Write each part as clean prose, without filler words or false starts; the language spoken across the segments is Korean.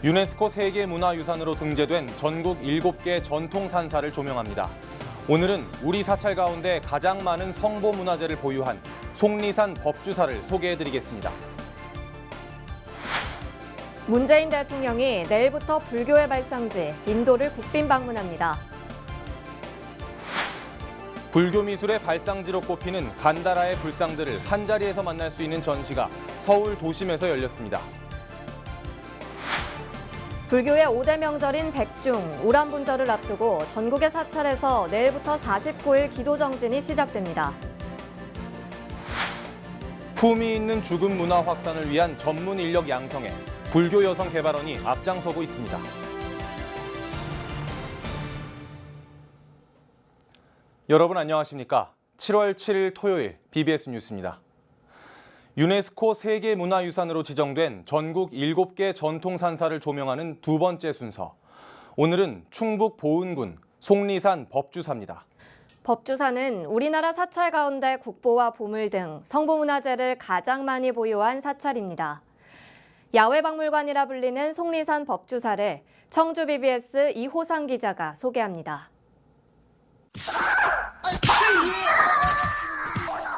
유네스코 세계문화유산으로 등재된 전국 7개 전통산사를 조명합니다. 오늘은 우리 사찰 가운데 가장 많은 성보문화재를 보유한 속리산 법주사를 소개해드리겠습니다. 문재인 대통령이 내일부터 불교의 발상지 인도를 국빈 방문합니다. 불교 미술의 발상지로 꼽히는 간다라의 불상들을 한자리에서 만날 수 있는 전시가 서울 도심에서 열렸습니다. 불교의 5대 명절인 백중, 우람분절을 앞두고 전국의 사찰에서 내일부터 49일 기도정진이 시작됩니다. 품위 있는 죽음 문화 확산을 위한 전문 인력 양성에 불교 여성 개발원이 앞장서고 있습니다. 여러분 안녕하십니까? 7월 7일 토요일 BBS 뉴스입니다. 유네스코 세계문화유산으로 지정된 전국 7개 전통산사를 조명하는 두 번째 순서. 오늘은 충북 보은군 속리산 법주사입니다. 법주사는 우리나라 사찰 가운데 국보와 보물 등 성보문화재를 가장 많이 보유한 사찰입니다. 야외박물관이라 불리는 속리산 법주사를 청주 BBS 이호상 기자가 소개합니다.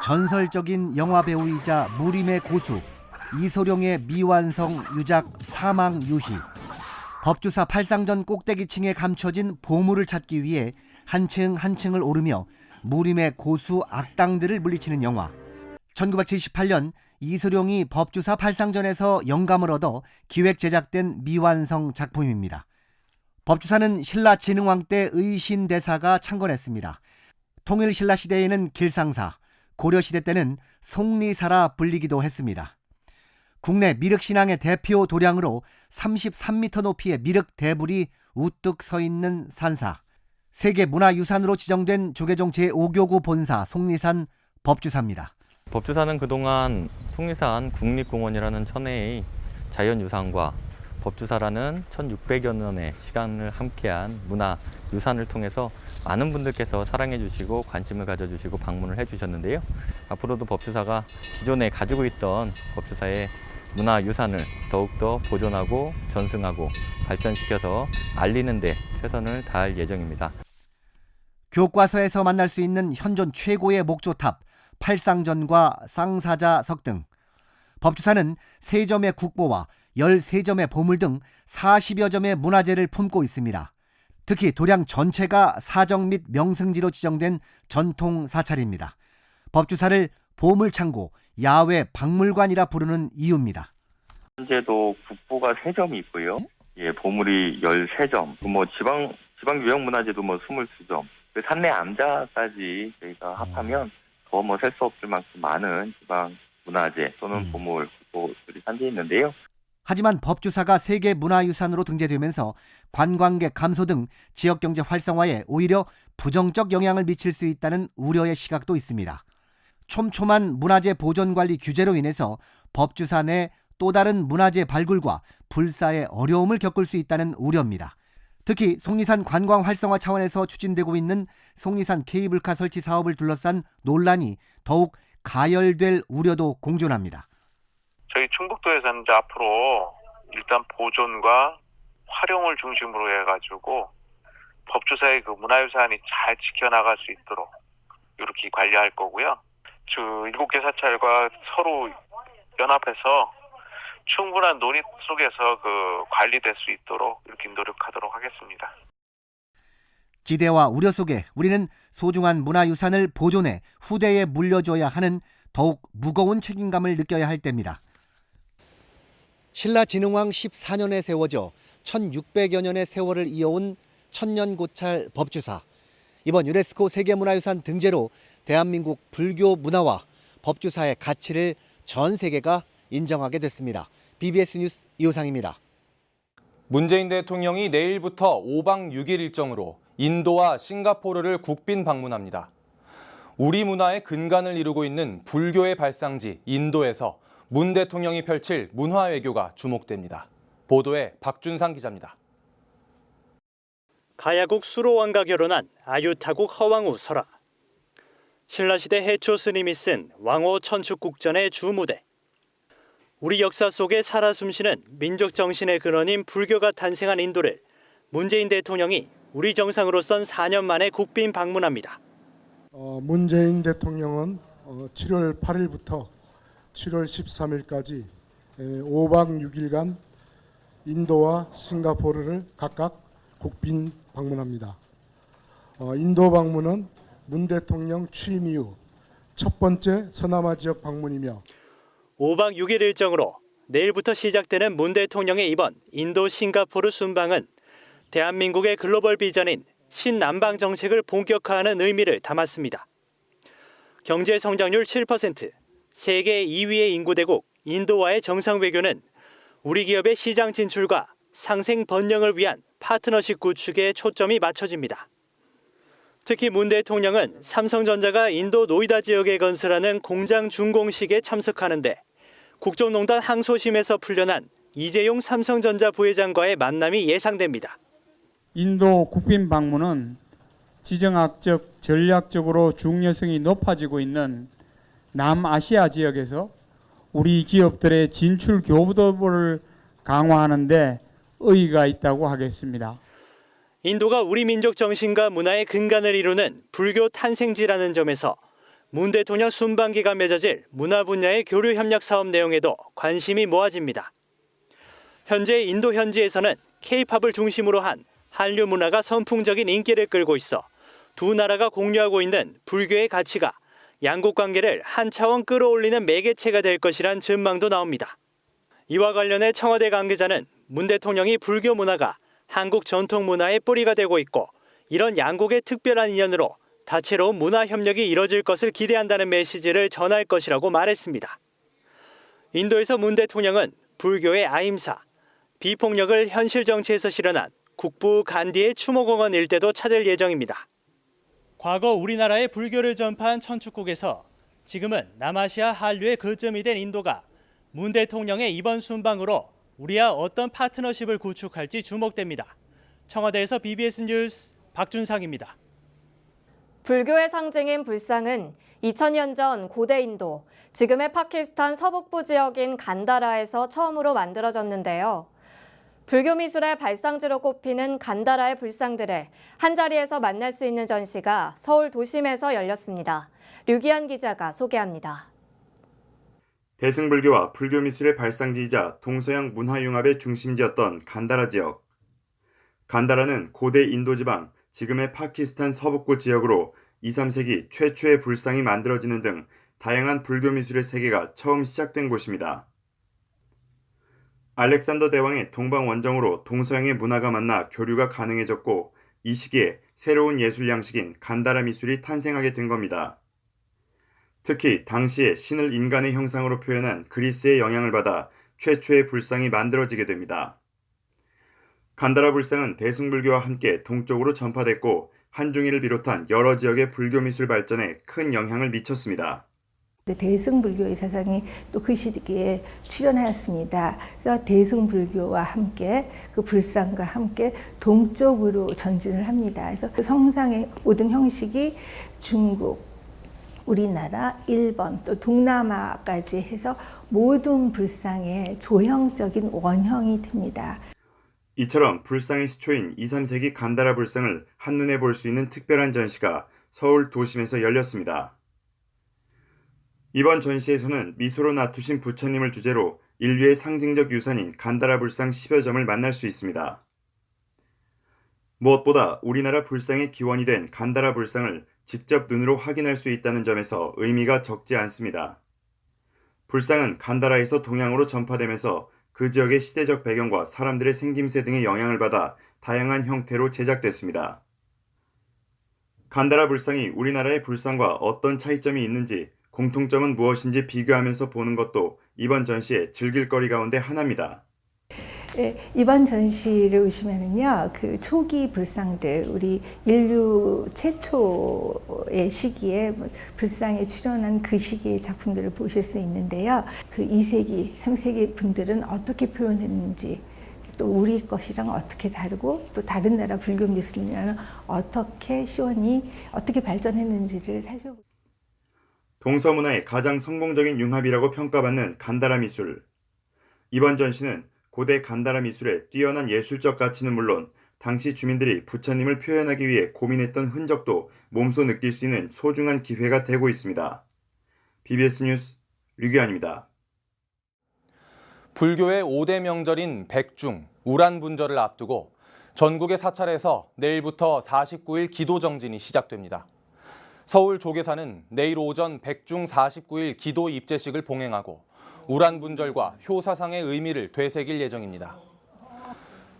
전설적인 영화배우이자 무림의 고수 이소룡의 미완성 유작 사망 유희. 법주사 팔상전 꼭대기층에 감춰진 보물을 찾기 위해 한층 한층을 오르며 무림의 고수 악당들을 물리치는 영화. 1978년 이소룡이 법주사 팔상전에서 영감을 얻어 기획 제작된 미완성 작품입니다. 법주사는 신라진흥왕 때 의신대사가 창건했습니다. 통일신라 시대에는 길상사, 고려시대 때는 속리사라 불리기도 했습니다. 국내 미륵신앙의 대표 도량으로 33m 높이의 미륵 대불이 우뚝 서 있는 산사. 세계문화유산으로 지정된 조계종 제5교구 본사 속리산 법주사입니다. 법주사는 그동안 속리산 국립공원이라는 천혜의 자연유산과 법주사라는 1600여 년의 시간을 함께한 문화유산을 통해서 많은 분들께서 사랑해 주시고 관심을 가져주시고 방문을 해주셨는데요. 앞으로도 법주사가 기존에 가지고 있던 법주사의 문화유산을 더욱더 보존하고 전승하고 발전시켜서 알리는 데 최선을 다할 예정입니다. 교과서에서 만날 수 있는 현존 최고의 목조탑, 팔상전과 쌍사자석 등. 법주사는 3점의 국보와 13점의 보물 등 40여 점의 문화재를 품고 있습니다. 특히 도량 전체가 사정 및 명승지로 지정된 전통 사찰입니다. 법주사를 보물창고, 야외 박물관이라 부르는 이유입니다. 현재도 국보가 3점이 있고요. 보물이 13점, 지방 유형 문화재도 22점, 산내 암자까지 저희가 합하면 더 셀 수 없을 만큼 많은 지방 문화재 또는 보물, 국보들이 산재해 있는데요. 하지만 법주사가 세계문화유산으로 등재되면서 관광객 감소 등 지역경제 활성화에 오히려 부정적 영향을 미칠 수 있다는 우려의 시각도 있습니다. 촘촘한 문화재 보존관리 규제로 인해서 법주사 내 또 다른 문화재 발굴과 불사의 어려움을 겪을 수 있다는 우려입니다. 특히 속리산 관광 활성화 차원에서 추진되고 있는 속리산 케이블카 설치 사업을 둘러싼 논란이 더욱 가열될 우려도 공존합니다. 저희 충북도에서는 이제 앞으로 일단 보존과 활용을 중심으로 해가지고 법주사의 그 문화유산이 잘 지켜나갈 수 있도록 이렇게 관리할 거고요. 7개 사찰과 서로 연합해서 충분한 논의 속에서 관리될 수 있도록 이렇게 노력하도록 하겠습니다. 기대와 우려 속에 우리는 소중한 문화유산을 보존해 후대에 물려줘야 하는 더욱 무거운 책임감을 느껴야 할 때입니다. 신라진흥왕 14년에 세워져 1600여 년의 세월을 이어온 천년고찰 법주사. 이번 유네스코 세계문화유산 등재로 대한민국 불교 문화와 법주사의 가치를 전 세계가 인정하게 됐습니다. BBS 뉴스 이호상입니다. 문재인 대통령이 내일부터 5박 6일 일정으로 인도와 싱가포르를 국빈 방문합니다. 우리 문화의 근간을 이루고 있는 불교의 발상지 인도에서 문 대통령이 펼칠 문화외교가 주목됩니다. 보도에 박준상 기자입니다. 가야국 수로왕과 결혼한 아유타국 허왕우 설화. 신라시대 해초 스님이 쓴 왕호 천축국전의 주무대. 우리 역사 속에 살아 숨쉬는 민족 정신의 근원인 불교가 탄생한 인도를 문재인 대통령이 우리 정상으로 선 4년 만에 국빈 방문합니다. 문재인 대통령은 7월 8일부터 7월 13일까지 5박 6일간 인도와 싱가포르를 각각 국빈 방문합니다. 인도 방문은 문 대통령 취임 이후 첫 번째 서남아 지역 방문이며 5박 6일 일정으로 내일부터 시작되는 문 대통령의 이번 인도 싱가포르 순방은 대한민국의 글로벌 비전인 신남방 정책을 본격화하는 의미를 담았습니다. 경제 성장률 7%, 세계 2위의 인구대국 인도와의 정상 외교는 우리 기업의 시장 진출과 상생 번영을 위한 파트너십 구축에 초점이 맞춰집니다. 특히 문 대통령은 삼성전자가 인도 노이다 지역에 건설하는 공장 준공식에 참석하는데 국정농단 항소심에서 풀려난 이재용 삼성전자 부회장과의 만남이 예상됩니다. 인도 국빈 방문은 지정학적, 전략적으로 중요성이 높아지고 있는 남아시아 지역에서 우리 기업들의 진출 교부를 강화하는 데 의의가 있다고 하겠습니다. 인도가 우리 민족 정신과 문화의 근간을 이루는 불교 탄생지라는 점에서 문 대통령 순방기가 맺어질 문화 분야의 교류 협력 사업 내용에도 관심이 모아집니다. 현재 인도 현지에서는 K-팝을 중심으로 한 한류 문화가 선풍적인 인기를 끌고 있어 두 나라가 공유하고 있는 불교의 가치가 양국 관계를 한 차원 끌어올리는 매개체가 될 것이란 전망도 나옵니다. 이와 관련해 청와대 관계자는 문 대통령이 불교 문화가 한국 전통 문화의 뿌리가 되고 있고 이런 양국의 특별한 인연으로 다채로운 문화 협력이 이뤄질 것을 기대한다는 메시지를 전할 것이라고 말했습니다. 인도에서 문 대통령은 불교의 아임사, 비폭력을 현실 정치에서 실현한 국부 간디의 추모공원 일대도 찾을 예정입니다. 과거 우리나라의 불교를 전파한 천축국에서 지금은 남아시아 한류의 거점이 된 인도가 문 대통령의 이번 순방으로 우리와 어떤 파트너십을 구축할지 주목됩니다. 청와대에서 BBS 뉴스 박준상입니다. 불교의 상징인 불상은 2000년 전 고대 인도, 지금의 파키스탄 서북부 지역인 간다라에서 처음으로 만들어졌는데요. 불교 미술의 발상지로 꼽히는 간다라의 불상들을 한자리에서 만날 수 있는 전시가 서울 도심에서 열렸습니다. 류기한 기자가 소개합니다. 대승불교와 불교 미술의 발상지이자 동서양 문화융합의 중심지였던 간다라 지역. 간다라는 고대 인도 지방, 지금의 파키스탄 서북부 지역으로 2, 3세기 최초의 불상이 만들어지는 등 다양한 불교 미술의 세계가 처음 시작된 곳입니다. 알렉산더 대왕의 동방 원정으로 동서양의 문화가 만나 교류가 가능해졌고 이 시기에 새로운 예술 양식인 간다라 미술이 탄생하게 된 겁니다. 특히 당시에 신을 인간의 형상으로 표현한 그리스의 영향을 받아 최초의 불상이 만들어지게 됩니다. 간다라 불상은 대승불교와 함께 동쪽으로 전파됐고 한중일을 비롯한 여러 지역의 불교 미술 발전에 큰 영향을 미쳤습니다. 대승불교의 사상이 또 그 시기에 출현하였습니다. 그래서 대승불교와 함께 그 불상과 함께 동쪽으로 전진을 합니다. 그래서 그 성상의 모든 형식이 중국, 우리나라, 일본, 또 동남아까지 해서 모든 불상의 조형적인 원형이 됩니다. 이처럼 불상의 시초인 2, 3세기 간다라 불상을 한눈에 볼 수 있는 특별한 전시가 서울 도심에서 열렸습니다. 이번 전시에서는 미소로 놔두신 부처님을 주제로 인류의 상징적 유산인 간다라 불상 10여 점을 만날 수 있습니다. 무엇보다 우리나라 불상의 기원이 된 간다라 불상을 직접 눈으로 확인할 수 있다는 점에서 의미가 적지 않습니다. 불상은 간다라에서 동양으로 전파되면서 그 지역의 시대적 배경과 사람들의 생김새 등의 영향을 받아 다양한 형태로 제작됐습니다. 간다라 불상이 우리나라의 불상과 어떤 차이점이 있는지, 공통점은 무엇인지 비교하면서 보는 것도 이번 전시의 즐길거리 가운데 하나입니다. 이번 전시를 오시면은요, 그 초기 불상들, 우리 인류 최초의 시기에 불상에 출현한 그 시기의 작품들을 보실 수 있는데요. 그 2세기, 3세기 분들은 어떻게 표현했는지, 또 우리 것이랑 어떻게 다르고, 또 다른 나라 불교 미술이랑 어떻게 시원히 어떻게 발전했는지를 살펴보고. 동서문화의 가장 성공적인 융합이라고 평가받는 간다라 미술. 이번 전시는 고대 간다라 미술의 뛰어난 예술적 가치는 물론 당시 주민들이 부처님을 표현하기 위해 고민했던 흔적도 몸소 느낄 수 있는 소중한 기회가 되고 있습니다. BBS 뉴스 류기환입니다. 불교의 5대 명절인 백중, 우란분절을 앞두고 전국의 사찰에서 내일부터 49일 기도정진이 시작됩니다. 서울 조계사는 내일 오전 백중 49일 기도 입제식을 봉행하고 우란분절과 효사상의 의미를 되새길 예정입니다.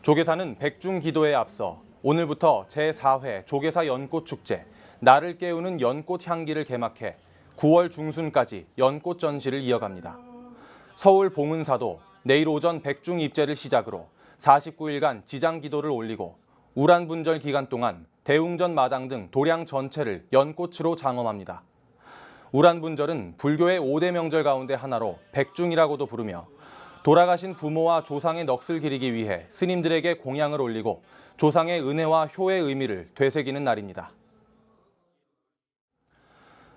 조계사는 백중 기도에 앞서 오늘부터 제4회 조계사 연꽃축제, 나를 깨우는 연꽃 향기를 개막해 9월 중순까지 연꽃 전시를 이어갑니다. 서울 봉은사도 내일 오전 백중 입제를 시작으로 49일간 지장 기도를 올리고 우란분절 기간 동안 대웅전 마당 등 도량 전체를 연꽃으로 장엄합니다. 우란분절은 불교의 5대 명절 가운데 하나로 백중이라고도 부르며 돌아가신 부모와 조상의 넋을 기리기 위해 스님들에게 공양을 올리고 조상의 은혜와 효의 의미를 되새기는 날입니다.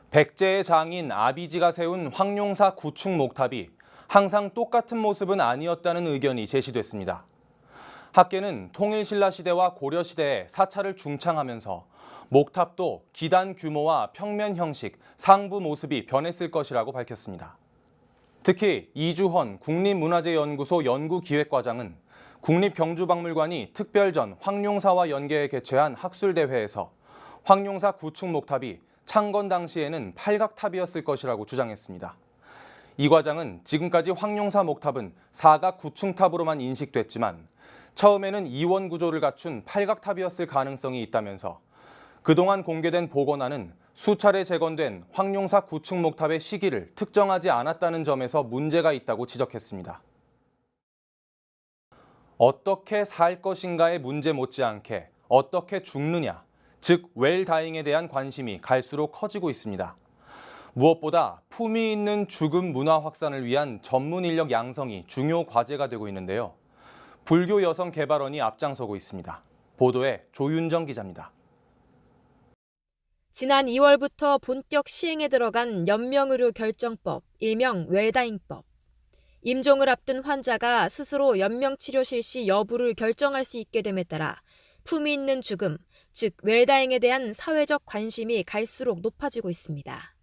백제의 장인 아비지가 세운 황룡사 구축 목탑이 항상 똑같은 모습은 아니었다는 의견이 제시됐습니다. 학계는 통일신라 시대와 고려 시대에 사찰을 중창하면서 목탑도 기단 규모와 평면 형식, 상부 모습이 변했을 것이라고 밝혔습니다. 특히 이주헌 국립문화재연구소 연구기획과장은 국립경주박물관이 특별전 황룡사와 연계해 개최한 학술대회에서 황룡사 구축 목탑이 창건 당시에는 팔각탑이었을 것이라고 주장했습니다. 이 과장은 지금까지 황룡사 목탑은 사각 구층탑으로만 인식됐지만 처음에는 이원 구조를 갖춘 팔각탑이었을 가능성이 있다면서 그동안 공개된 보고란은 수차례 재건된 황룡사 구층 목탑의 시기를 특정하지 않았다는 점에서 문제가 있다고 지적했습니다. 어떻게 살 것인가의 문제 못지않게 어떻게 죽느냐, 즉 웰다잉에 대한 관심이 갈수록 커지고 있습니다. 무엇보다 품위 있는 죽음 문화 확산을 위한 전문 인력 양성이 중요 과제가 되고 있는데요. 불교 여성 개발원이 앞장서고 있습니다. 보도에 조윤정 기자입니다. 지난 2월부터 본격 시행에 들어간 연명의료 결정법, 일명 웰다잉법. 임종을 앞둔 환자가 스스로 연명치료 실시 여부를 결정할 수 있게 됨에 따라 품위 있는 죽음, 즉 웰다잉에 대한 사회적 관심이 갈수록 높아지고 있습니다.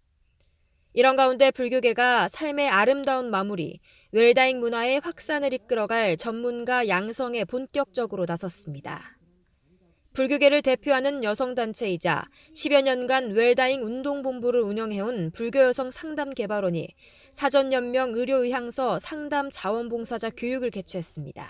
이런 가운데 불교계가 삶의 아름다운 마무리, 웰다잉 문화의 확산을 이끌어갈 전문가 양성에 본격적으로 나섰습니다. 불교계를 대표하는 여성단체이자 10여 년간 웰다잉 운동본부를 운영해온 불교여성 상담개발원이 사전연명 의료의향서 상담 자원봉사자 교육을 개최했습니다.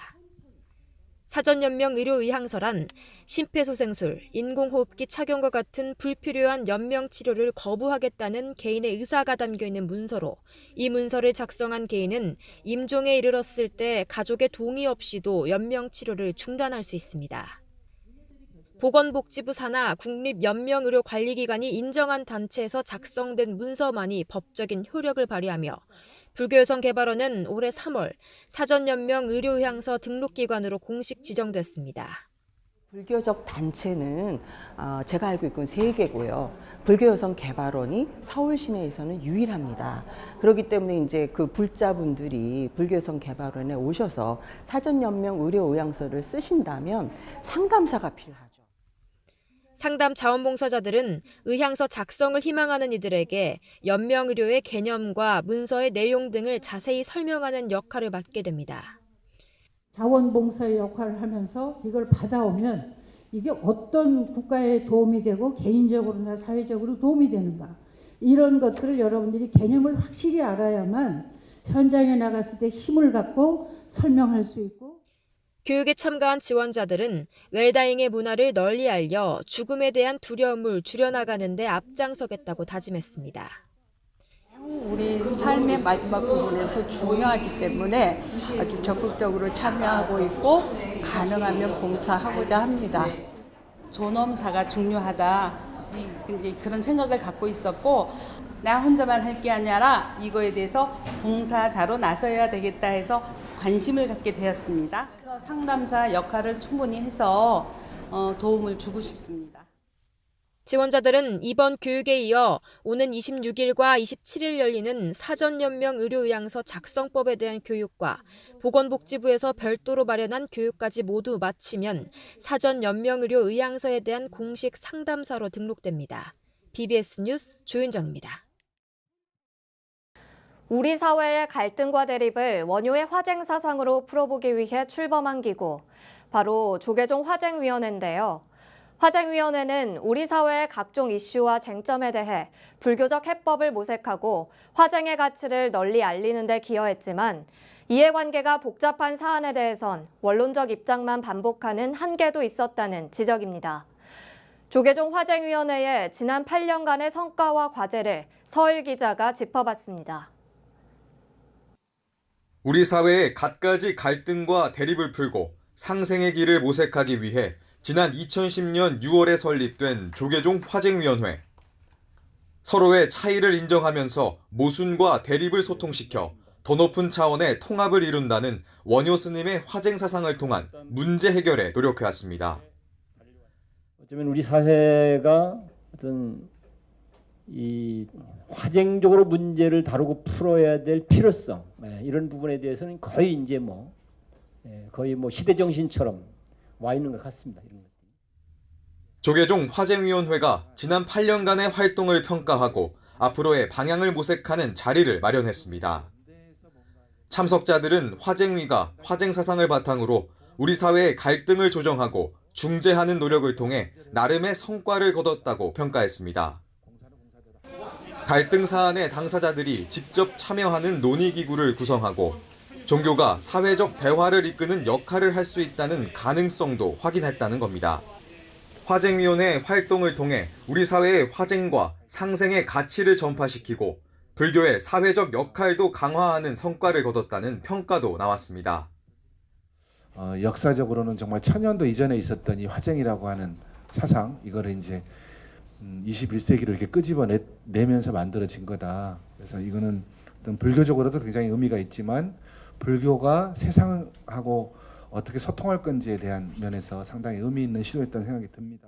사전연명 의료의향서란 심폐소생술, 인공호흡기 착용과 같은 불필요한 연명치료를 거부하겠다는 개인의 의사가 담겨있는 문서로 이 문서를 작성한 개인은 임종에 이르렀을 때 가족의 동의 없이도 연명치료를 중단할 수 있습니다. 보건복지부 산하 국립연명의료관리기관이 인정한 단체에서 작성된 문서만이 법적인 효력을 발휘하며 불교여성개발원은 올해 3월 사전연명 의료의향서 등록기관으로 공식 지정됐습니다. 불교적 단체는 제가 알고 있건 3개고요. 불교여성개발원이 서울 시내에서는 유일합니다. 그렇기 때문에 이제 그 불자분들이 불교여성개발원에 오셔서 사전연명 의료의향서를 쓰신다면 상담사가 필요하죠. 상담 자원봉사자들은 의향서 작성을 희망하는 이들에게 연명의료의 개념과 문서의 내용 등을 자세히 설명하는 역할을 맡게 됩니다. 자원봉사의 역할을 하면서 이걸 받아오면 이게 어떤 국가에 도움이 되고 개인적으로나 사회적으로 도움이 되는가, 이런 것들을 여러분들이 개념을 확실히 알아야만 현장에 나갔을 때 힘을 갖고 설명할 수 있고. 교육에 참가한 지원자들은 웰다잉의 문화를 널리 알려 죽음에 대한 두려움을 줄여나가는 데 앞장서겠다고 다짐했습니다. 우리 삶의 마지막 부분에서 중요하기 때문에 아주 적극적으로 참여하고 있고 가능하면 봉사하고자 합니다. 존엄사가 중요하다, 이제 그런 생각을 갖고 있었고, 나 혼자만 할 게 아니라 이거에 대해서 봉사자로 나서야 되겠다 해서 관심을 갖게 되었습니다. 그래서 상담사 역할을 충분히 해서 도움을 주고 싶습니다. 지원자들은 이번 교육에 이어 오는 26일과 27일 열리는 사전연명 의료의향서 작성법에 대한 교육과 보건복지부에서 별도로 마련한 교육까지 모두 마치면 사전연명 의료의향서에 대한 공식 상담사로 등록됩니다. BBS 뉴스 조윤정입니다. 우리 사회의 갈등과 대립을 원효의 화쟁 사상으로 풀어보기 위해 출범한 기구, 바로 조계종 화쟁위원회인데요. 화쟁위원회는 우리 사회의 각종 이슈와 쟁점에 대해 불교적 해법을 모색하고 화쟁의 가치를 널리 알리는 데 기여했지만 이해관계가 복잡한 사안에 대해선 원론적 입장만 반복하는 한계도 있었다는 지적입니다. 조계종 화쟁위원회의 지난 8년간의 성과와 과제를 서일 기자가 짚어봤습니다. 우리 사회의 갖가지 갈등과 대립을 풀고 상생의 길을 모색하기 위해 지난 2010년 6월에 설립된 조계종 화쟁위원회. 서로의 차이를 인정하면서 모순과 대립을 소통시켜 더 높은 차원의 통합을 이룬다는 원효 스님의 화쟁 사상을 통한 문제 해결에 노력해왔습니다. 어쩌면 우리 사회가 어떤 이 화쟁적으로 문제를 다루고 풀어야 될 필요성, 이런 부분에 대해서는 거의 이제 거의 시대 정신처럼 와 있는 것 같습니다. 이런 것들이. 조계종 화쟁위원회가 지난 8년간의 활동을 평가하고 앞으로의 방향을 모색하는 자리를 마련했습니다. 참석자들은 화쟁위가 화쟁 사상을 바탕으로 우리 사회의 갈등을 조정하고 중재하는 노력을 통해 나름의 성과를 거뒀다고 평가했습니다. 갈등 사안의 당사자들이 직접 참여하는 논의기구를 구성하고 종교가 사회적 대화를 이끄는 역할을 할 수 있다는 가능성도 확인했다는 겁니다. 화쟁위원회 활동을 통해 우리 사회의 화쟁과 상생의 가치를 전파시키고 불교의 사회적 역할도 강화하는 성과를 거뒀다는 평가도 나왔습니다. 역사적으로는 정말 천년도 이전에 있었던 이 화쟁이라고 하는 사상, 이거를 이제 21세기로 이렇게 끄집어내면서 만들어진 거다. 그래서 이거는 어떤 불교적으로도 굉장히 의미가 있지만 불교가 세상하고 어떻게 소통할 건지에 대한 면에서 상당히 의미 있는 시도였다는 생각이 듭니다.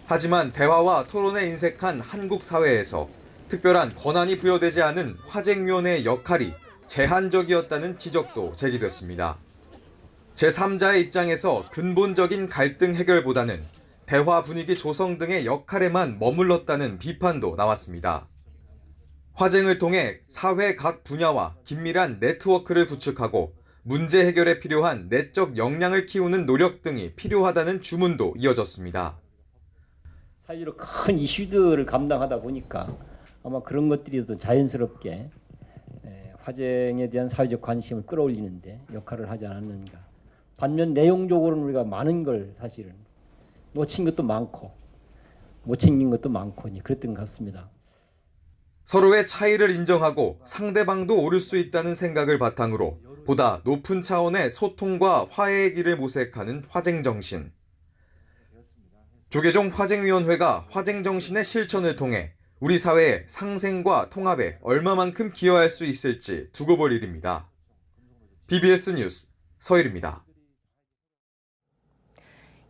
하지만 대화와 토론에 인색한 한국 사회에서 특별한 권한이 부여되지 않은 화쟁위원회의 역할이 제한적이었다는 지적도 제기됐습니다. 제3자의 입장에서 근본적인 갈등 해결보다는 대화 분위기 조성 등의 역할에만 머물렀다는 비판도 나왔습니다. 화쟁을 통해 사회 각 분야와 긴밀한 네트워크를 구축하고 문제 해결에 필요한 내적 역량을 키우는 노력 등이 필요하다는 주문도 이어졌습니다. 사회적으로 큰 이슈들을 감당하다 보니까 아마 그런 것들이 더 자연스럽게 화쟁에 대한 사회적 관심을 끌어올리는데 역할을 하지 않았는가. 반면 내용적으로는 우리가 많은 걸 사실은 놓친 것도 많고 못 챙긴 것도 많고 그랬던 것 같습니다. 서로의 차이를 인정하고 상대방도 옳을 수 있다는 생각을 바탕으로 보다 높은 차원의 소통과 화해의 길을 모색하는 화쟁정신. 조계종 화쟁위원회가 화쟁정신의 실천을 통해 우리 사회의 상생과 통합에 얼마만큼 기여할 수 있을지 두고 볼 일입니다. BBS 뉴스 서일입니다.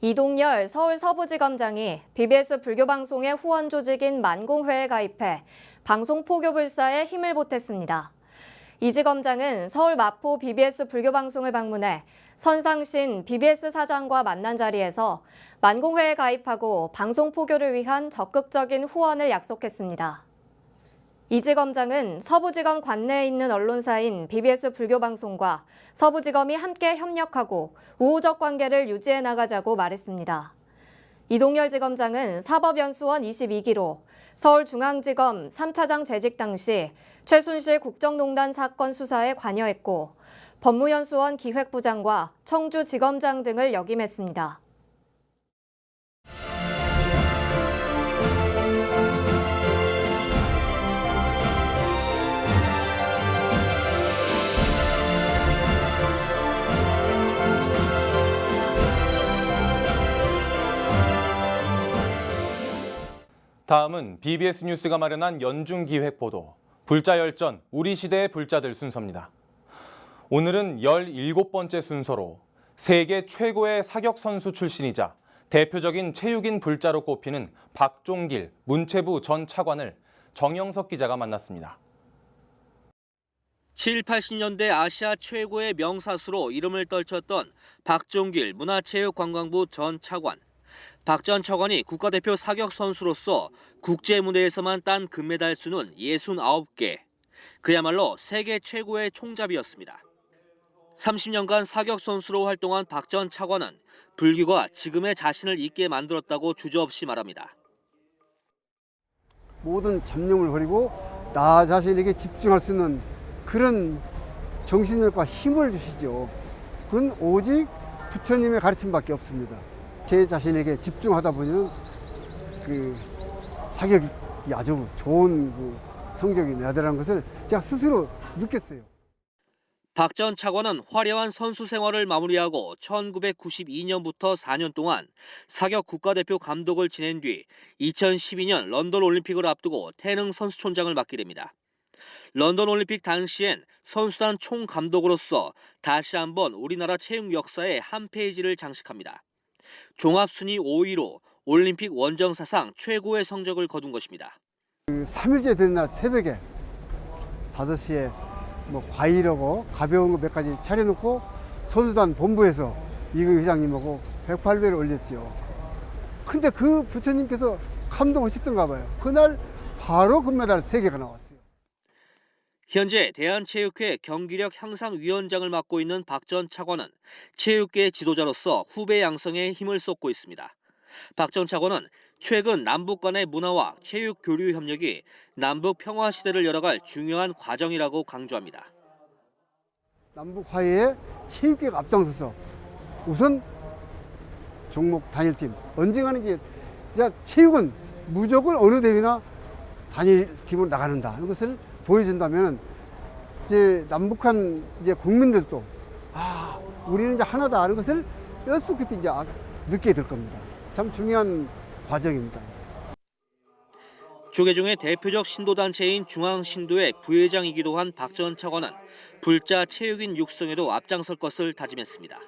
이동열 서울 서부지검장이 BBS 불교방송의 후원 조직인 만공회에 가입해 방송 포교 불사에 힘을 보탰습니다. 이 지검장은 서울 마포 BBS 불교방송을 방문해 선상신 BBS 사장과 만난 자리에서 만공회에 가입하고 방송 포교를 위한 적극적인 후원을 약속했습니다. 이 지검장은 서부지검 관내에 있는 언론사인 BBS 불교방송과 서부지검이 함께 협력하고 우호적 관계를 유지해 나가자고 말했습니다. 이동열 지검장은 사법연수원 22기로 서울중앙지검 3차장 재직 당시 최순실 국정농단 사건 수사에 관여했고 법무연수원 기획부장과 청주지검장 등을 역임했습니다. 다음은 BBS 뉴스가 마련한 연중기획 보도, 불자열전, 우리 시대의 불자들 순서입니다. 오늘은 17번째 순서로 세계 최고의 사격 선수 출신이자 대표적인 체육인 불자로 꼽히는 박종길 문체부 전 차관을 정영석 기자가 만났습니다. 7, 80년대 아시아 최고의 명사수로 이름을 떨쳤던 박종길 문화체육관광부 전 차관. 박 전 차관이 국가대표 사격 선수로서 국제무대에서만 딴 금메달 수는 69개. 그야말로 세계 최고의 총잡이였습니다. 30년간 사격 선수로 활동한 박 전 차관은 불교가 지금의 자신을 있게 만들었다고 주저없이 말합니다. 모든 잡념을 버리고 나 자신에게 집중할 수 있는 그런 정신력과 힘을 주시죠. 그건 오직 부처님의 가르침밖에 없습니다. 제 자신에게 집중하다 보면 그 사격이 아주 좋은 그 성적이 나더라는 것을 제가 스스로 느꼈어요. 박 전 차관은 화려한 선수 생활을 마무리하고 1992년부터 4년 동안 사격 국가대표 감독을 지낸 뒤 2012년 런던 올림픽을 앞두고 태릉 선수촌장을 맡게 됩니다. 런던 올림픽 당시엔 선수단 총감독으로서 다시 한번 우리나라 체육 역사의 한 페이지를 장식합니다. 종합순위 5위로 올림픽 원정 사상 최고의 성적을 거둔 것입니다. 그 3일째 되는 날 새벽에 5시에 뭐 과일하고 가벼운 거 몇 가지 차려놓고 선수단 본부에서 이거 회장님하고 108배를 올렸죠. 근데 그 부처님께서 감동하셨던가 봐요. 그날 바로 금메달 3개가 나왔어요. 현재 대한체육회 경기력 향상위원장을 맡고 있는 박 전 차관은 체육계 지도자로서 후배 양성에 힘을 쏟고 있습니다. 박 전 차관은 최근 남북 간의 문화와 체육 교류 협력이 남북 평화 시대를 열어갈 중요한 과정이라고 강조합니다. 남북 화해에 체육계가 앞장서서 우선 종목 단일팀 언젠가는 이제 체육은 무조건 어느 대회나 단일팀으로 나가는다 하는 것을 보여준다면 이제 남북한 이제 국민들도 우리는 이제 하나다 하는 것을 뼛속 깊이 이제 느끼게 될 겁니다. 참 중요한 과정입니다. 조계종의 대표적 신도단체인 중앙신도의 부회장이기도 한 박 전 차관은 불자 체육인 육성에도 앞장설 것을 다짐했습니다.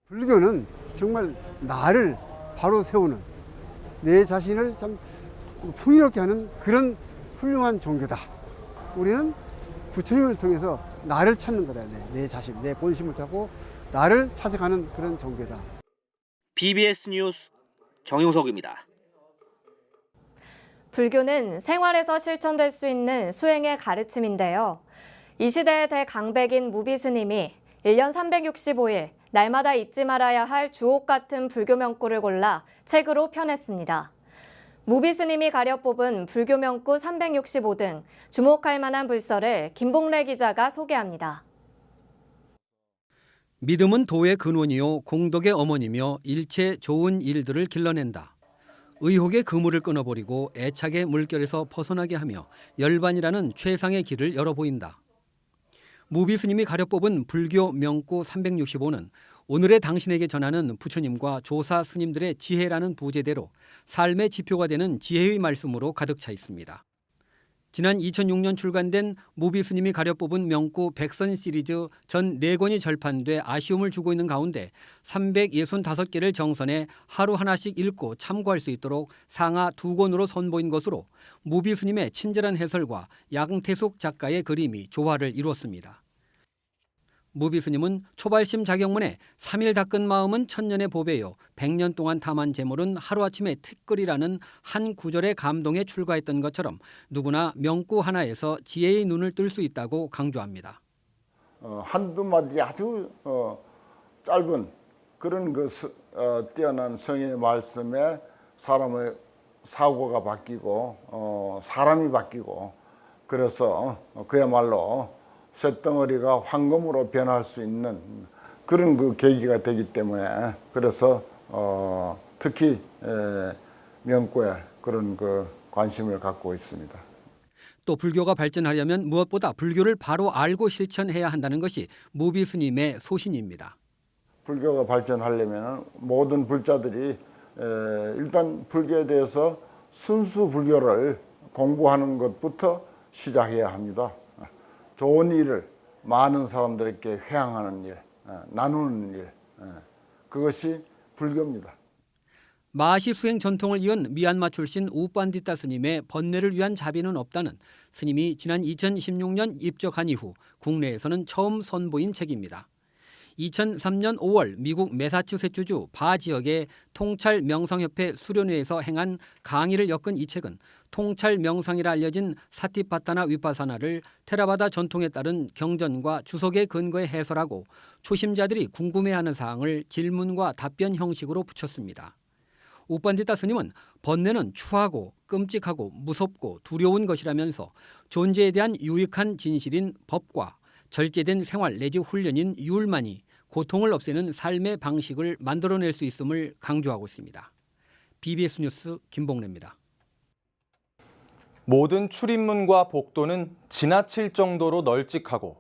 불교는 정말 나를 바로 세우는 내 자신을 참 풍요롭게 하는 그런 훌륭한 종교다. 우리는 부처님을 통해서 나를 찾는 거다. 내 자신, 내 본심을 찾고 나를 찾아가는 그런 종교다. BBS 뉴스 정용석입니다. 불교는 생활에서 실천될 수 있는 수행의 가르침인데요. 이 시대의 대강백인 무비스님이 1년 365일 날마다 잊지 말아야 할 주옥 같은 불교 명구를 골라 책으로 펴냈습니다. 무비스님이 가려 뽑은 불교 명구 365등 주목할 만한 불설을 김봉래 기자가 소개합니다. 믿음은 도의 근원이요 공덕의 어머니며 일체 좋은 일들을 길러낸다. 의혹의 그물을 끊어버리고 애착의 물결에서 벗어나게 하며 열반이라는 최상의 길을 열어보인다. 무비스님이 가려 뽑은 불교 명구 365는 오늘의 당신에게 전하는 부처님과 조사 스님들의 지혜라는 부제대로 삶의 지표가 되는 지혜의 말씀으로 가득 차 있습니다. 지난 2006년 출간된 무비스님이 가려 뽑은 명구 백선 시리즈 전 4권이 절판돼 아쉬움을 주고 있는 가운데 365개를 정선해 하루 하나씩 읽고 참고할 수 있도록 상하 2권으로 선보인 것으로 무비스님의 친절한 해설과 양태숙 작가의 그림이 조화를 이루었습니다. 무비스님은 초발심 자경문에 3일 닦은 마음은 천년의 보배요 100년 동안 탐한 재물은 하루아침에 티끌이라는 한 구절의 감동에 출가했던 것처럼 누구나 명구 하나에서 지혜의 눈을 뜰 수 있다고 강조합니다. 한두 마디 아주 짧은 그런 뛰어난 성인의 말씀에 사람의 사고가 바뀌고 사람이 바뀌고 그래서 그야말로 쇳덩어리가 황금으로 변할 수 있는 그런 그 계기가 되기 때문에 그래서 특히 명구에 그런 그 관심을 갖고 있습니다. 또 불교가 발전하려면 무엇보다 불교를 바로 알고 실천해야 한다는 것이 무비스님의 소신입니다. 불교가 발전하려면 모든 불자들이 일단 불교에 대해서 순수 불교를 공부하는 것부터 시작해야 합니다. 좋은 일을 많은 사람들에게 회항하는 일, 나누는 일, 그것이 불교입니다. 마시 수행 전통을 이은 미얀마 출신 우빤디타 스님의 번뇌를 위한 자비는 없다는 스님이 지난 2016년 입적한 이후 국내에서는 처음 선보인 책입니다. 2003년 5월 미국 매사추세츠주 바 지역의 통찰 명상협회 수련회에서 행한 강의를 엮은 이 책은 통찰 명상이라 알려진 사티파타나 위파사나를 테라바다 전통에 따른 경전과 주석에 근거해 해설하고 초심자들이 궁금해하는 사항을 질문과 답변 형식으로 붙였습니다. 우빤디타 스님은 번뇌는 추하고 끔찍하고 무섭고 두려운 것이라면서 존재에 대한 유익한 진실인 법과 절제된 생활 내지 훈련인 율만이 고통을 없애는 삶의 방식을 만들어낼 수 있음을 강조하고 있습니다. BBS 뉴스 김봉래입니다. 모든 출입문과 복도는 지나칠 정도로 널찍하고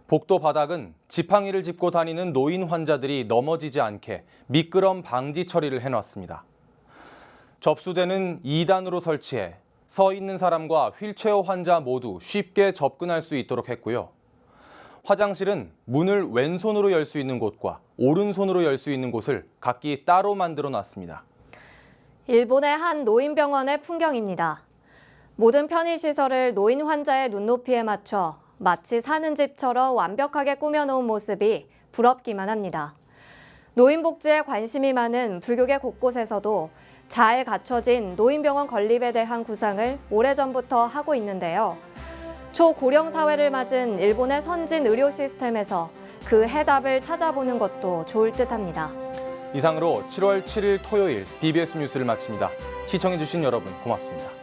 복도 바닥은 지팡이를 짚고 다니는 노인 환자들이 넘어지지 않게 미끄럼 방지 처리를 해놨습니다. 접수대는 2단으로 설치해 서 있는 사람과 휠체어 환자 모두 쉽게 접근할 수 있도록 했고요. 화장실은 문을 왼손으로 열 수 있는 곳과 오른손으로 열 수 있는 곳을 각기 따로 만들어 놨습니다. 일본의 한 노인병원의 풍경입니다. 모든 편의시설을 노인 환자의 눈높이에 맞춰 마치 사는 집처럼 완벽하게 꾸며놓은 모습이 부럽기만 합니다. 노인 복지에 관심이 많은 불교계 곳곳에서도 잘 갖춰진 노인병원 건립에 대한 구상을 오래전부터 하고 있는데요. 초고령 사회를 맞은 일본의 선진 의료 시스템에서 그 해답을 찾아보는 것도 좋을 듯합니다. 이상으로 7월 7일 토요일 BBS 뉴스를 마칩니다. 시청해주신 여러분 고맙습니다.